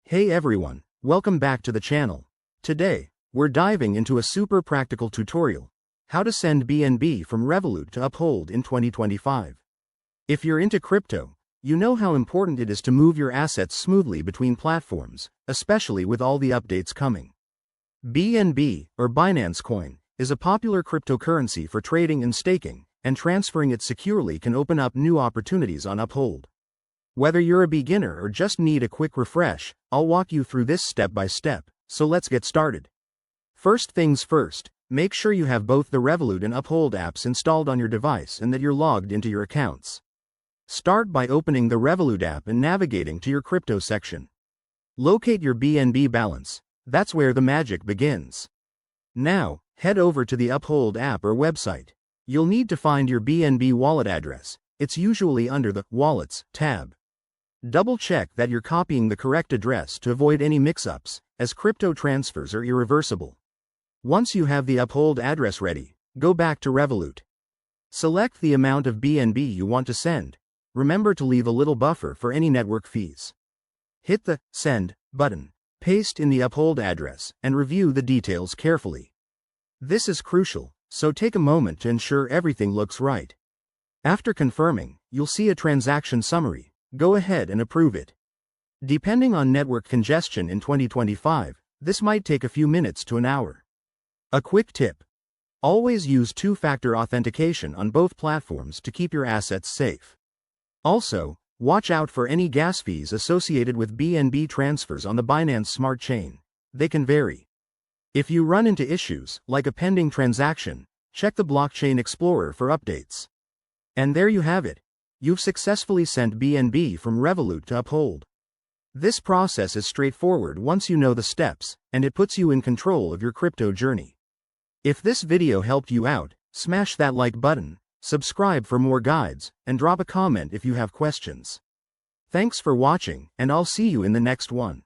Hey everyone, welcome back to the channel. Today, we're diving into a super practical tutorial, how to send BNB from Revolut to Uphold in 2025. If you're into crypto, you know how important it is to move your assets smoothly between platforms, especially with all the updates coming. BNB, or Binance Coin, is a popular cryptocurrency for trading and staking, and transferring it securely can open up new opportunities on Uphold. Whether you're a beginner or just need a quick refresh, I'll walk you through this step by step, so let's get started. First things first, make sure you have both the Revolut and Uphold apps installed on your device and that you're logged into your accounts. Start by opening the Revolut app and navigating to your crypto section. Locate your BNB balance, that's where the magic begins. Now, head over to the Uphold app or website. You'll need to find your BNB wallet address, it's usually under the Wallets tab. Double-check that you're copying the correct address to avoid any mix-ups, as crypto transfers are irreversible. Once you have the Uphold address ready, go back to Revolut. Select the amount of BNB you want to send. Remember to leave a little buffer for any network fees. Hit the Send button, paste in the Uphold address, and review the details carefully. This is crucial, so take a moment to ensure everything looks right. After confirming, you'll see a transaction summary. Go ahead and approve it. Depending on network congestion in 2025, this might take a few minutes to an hour. A quick tip: always use two-factor authentication on both platforms to keep your assets safe. Also, watch out for any gas fees associated with BNB transfers on the Binance Smart Chain. They can vary. If you run into issues, like a pending transaction, check the Blockchain Explorer for updates. And there you have it. You've successfully sent BNB from Revolut to Uphold. This process is straightforward once you know the steps, and it puts you in control of your crypto journey. If this video helped you out, smash that like button, subscribe for more guides, and drop a comment if you have questions. Thanks for watching, and I'll see you in the next one.